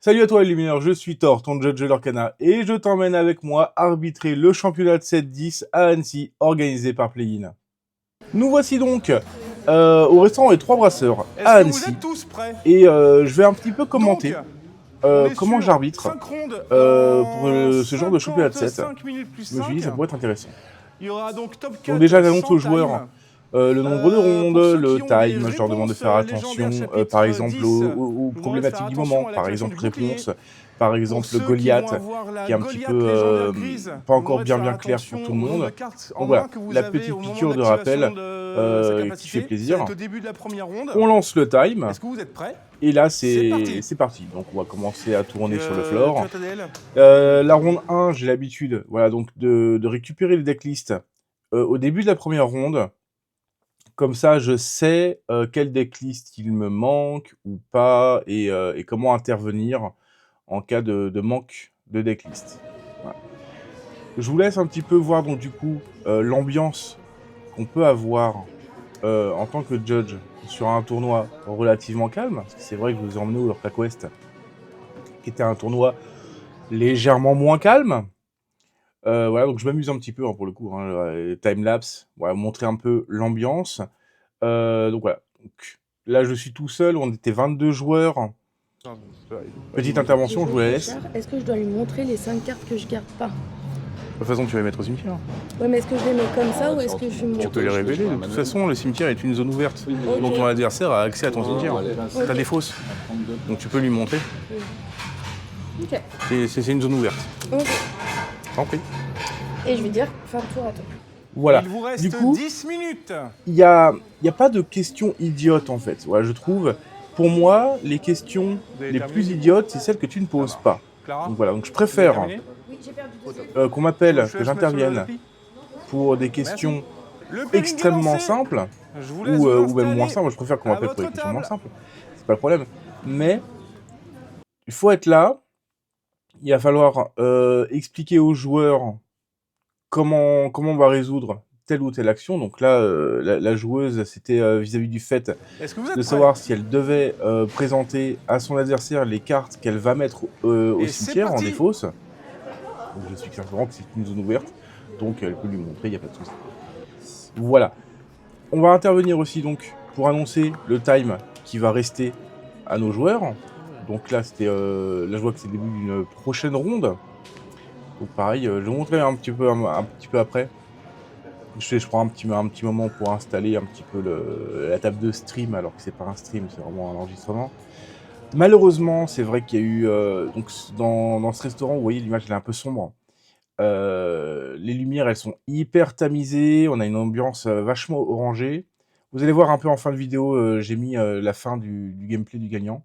Salut à toi les luminaires, je suis Thor, ton judge de l'Arcana, et je t'emmène avec moi arbitrer le championnat de 7-10 à Annecy, organisé par Play-in. Nous voici donc au restaurant Les Trois Brasseurs à Annecy, et je vais un petit peu commenter comment j'arbitre pour ce genre de championnat de 7. Je me suis dit ça pourrait être intéressant. Donc déjà j'annonce aux joueurs le nombre de rondes, le time, je leur demande de faire attention par exemple aux problématiques du moment, par exemple réponse, par exemple le Goliath qui est un petit peu pas encore bien clair pour tout le monde. Donc voilà, la petite piqûre de rappel qui fait plaisir. On lance le time. Et là c'est parti. Donc on va commencer à tourner sur le floor. La ronde 1, j'ai l'habitude voilà, donc de récupérer les decklists au début de la première ronde. Comme ça, je sais quel decklist il me manque ou pas et comment intervenir en cas de manque de decklist. Voilà. Je vous laisse un petit peu voir donc du coup l'ambiance qu'on peut avoir en tant que judge sur un tournoi relativement calme. Parce que c'est vrai que je vous ai emmené au Urtac West, qui était un tournoi légèrement moins calme. Voilà, donc je m'amuse un petit peu pour le coup, time-lapse, voilà, montrer un peu l'ambiance. Donc voilà, donc, là je suis tout seul, on était 22 joueurs. Petite intervention, je vous la laisse. Est-ce que je dois lui montrer les 5 cartes que je garde pas? De toute façon, tu vas les mettre au cimetière. Ouais, mais est-ce que je les mets comme ça ou est-ce que je Tu peux les révéler, de toute façon, le cimetière est une zone ouverte. Donc ton adversaire a accès à ton cimetière. T'as des fausses. Donc tu peux lui montrer. Ok. C'est une zone ouverte. Ok. T'en prie. Et je vais dire, fin de tour à toi. Voilà. Il vous reste du coup, 10 minutes. Il y a pas de questions idiotes en fait. Voilà, je trouve. Pour moi, les questions les plus idiotes, c'est celles que tu ne poses pas. Donc voilà, donc je préfère qu'on m'appelle, que j'intervienne pour des questions extrêmement simples ou même moins simples. Je préfère qu'on m'appelle pour des questions moins simples. C'est pas le problème. Mais il faut être là. Il va falloir expliquer aux joueurs comment on va résoudre telle ou telle action. Donc là, la joueuse, c'était vis-à-vis du fait de savoir si elle devait présenter à son adversaire les cartes qu'elle va mettre au cimetière en défausse. Donc je suis simplement que c'est une zone ouverte, donc elle peut lui montrer, il n'y a pas de souci. Voilà. On va intervenir aussi donc pour annoncer le time qui va rester à nos joueurs. Donc là, là je vois que c'est le début d'une prochaine ronde. Donc pareil, je vais vous montrer un petit peu après. Je prends un petit moment pour installer un petit peu la table de stream, alors que c'est pas un stream, c'est vraiment un enregistrement. Malheureusement, c'est vrai qu'il y a eu donc dans ce restaurant, vous voyez l'image elle est un peu sombre. Les lumières elles sont hyper tamisées, on a une ambiance vachement orangée. Vous allez voir un peu en fin de vidéo, j'ai mis la fin du gameplay du gagnant.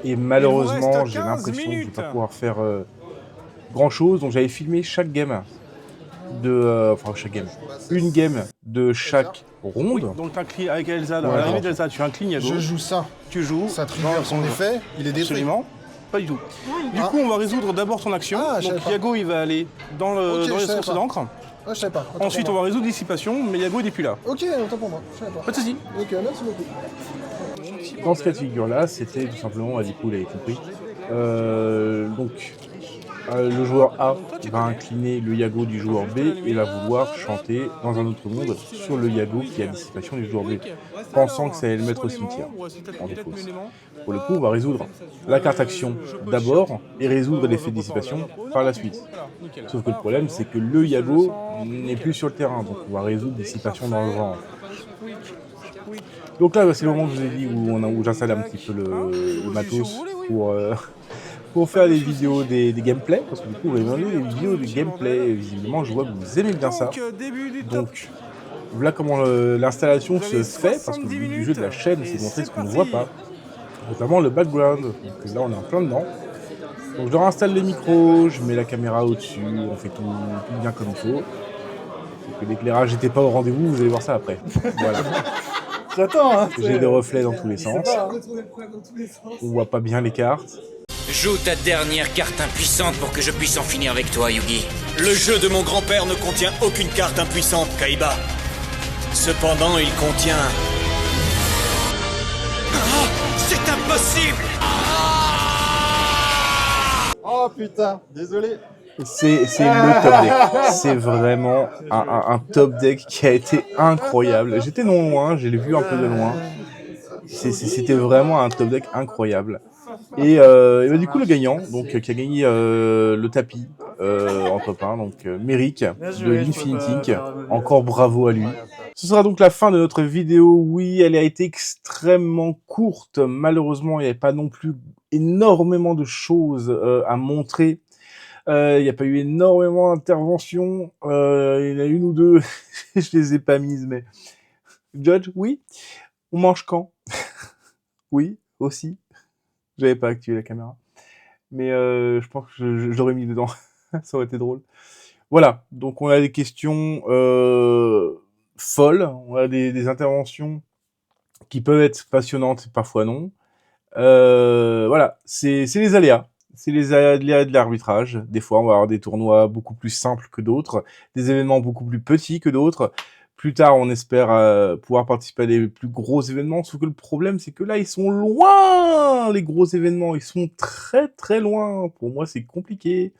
Et malheureusement, j'ai l'impression que je vais pas pouvoir faire grand chose, donc j'avais filmé chaque game une game de chaque ronde. Oui, donc avec Elsa, dans l'arrivée d'Elsa, tu inclines Yago. Je joue ça. Tu joues. Ça trigger son effet, il est détruit. Absolument. Pas du tout. Du coup, on va résoudre d'abord ton action. Donc Yago, il va aller dans les sources d'encre. Ah, je sais pas. Ensuite, on va résoudre dissipation, mais Yago n'est plus là. Ok, autant pour moi. Je savais pas. Pas de soucis. Ok, merci beaucoup. Dans ce cas de figure-là, c'était tout simplement, du coup, vous l'avez compris. Donc, le joueur A va incliner le Yago du joueur B et va vouloir chanter dans un autre monde sur le Yago qui a dissipation du joueur B, pensant que ça allait le mettre au cimetière, en défausse. Pour le coup, on va résoudre la carte action d'abord et résoudre l'effet de dissipation par la suite. Sauf que le problème, c'est que le Yago n'est plus sur le terrain, donc on va résoudre dissipation dans le genre. Donc là, c'est le moment que je vous ai dit où j'installe un petit peu le matos pour faire des vidéos des gameplays, parce que du coup, vous avez demandé des vidéos de gameplay, visiblement, je vois que vous aimez bien ça. Donc, voilà comment l'installation se fait, parce que le but du jeu de la chaîne, c'est de montrer ce qu'on ne voit pas, notamment le background. Donc là, on est en plein dedans. Donc, je leur installe les micros, je mets la caméra au-dessus, on fait tout bien comme il faut. Que l'éclairage n'était pas au rendez-vous, vous allez voir ça après. Voilà. J'attends, hein. J'ai des reflets dans tous les sens. On voit pas bien les cartes. Joue ta dernière carte impuissante pour que je puisse en finir avec toi, Yugi. Le jeu de mon grand-père ne contient aucune carte impuissante, Kaiba. Cependant, il contient... C'est impossible. Oh putain, désolé. C'est le top deck. C'est vraiment un top deck qui a été incroyable. J'étais non loin, je l'ai vu un peu de loin. C'était vraiment un top deck incroyable. Et bah, du coup, le gagnant, donc qui a gagné le tapis entre pains, donc Merrick de l'Infinity Inc. Encore bravo à lui. Ce sera donc la fin de notre vidéo. Oui, elle a été extrêmement courte. Malheureusement, il n'y avait pas non plus énormément de choses à montrer. Il n'y a pas eu énormément d'interventions. Il y en a une ou deux, je les ai pas mises, mais... Judge, oui. On mange quand? Oui, aussi. J'avais pas activé la caméra. Mais je pense que je l'aurais mis dedans. Ça aurait été drôle. Voilà, donc on a des questions folles, on a des interventions qui peuvent être passionnantes, parfois non. Voilà, c'est les aléas. C'est les aléas de l'arbitrage. Des fois, on va avoir des tournois beaucoup plus simples que d'autres, des événements beaucoup plus petits que d'autres. Plus tard, on espère pouvoir participer à des plus gros événements, sauf que le problème, c'est que là, ils sont loin, les gros événements. Ils sont très, très loin. Pour moi, c'est compliqué.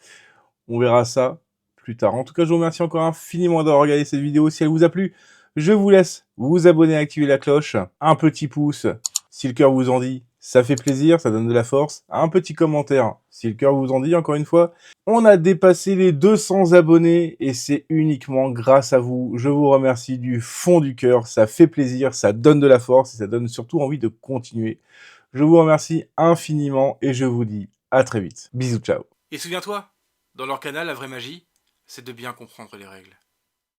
On verra ça plus tard. En tout cas, je vous remercie encore infiniment d'avoir regardé cette vidéo. Si elle vous a plu, je vous laisse vous abonner, activer la cloche, un petit pouce si le cœur vous en dit. Ça fait plaisir, ça donne de la force. Un petit commentaire, si le cœur vous en dit, encore une fois. On a dépassé les 200 abonnés et c'est uniquement grâce à vous. Je vous remercie du fond du cœur. Ça fait plaisir, ça donne de la force et ça donne surtout envie de continuer. Je vous remercie infiniment et je vous dis à très vite. Bisous, ciao. Et souviens-toi, dans leur canal, la vraie magie, c'est de bien comprendre les règles.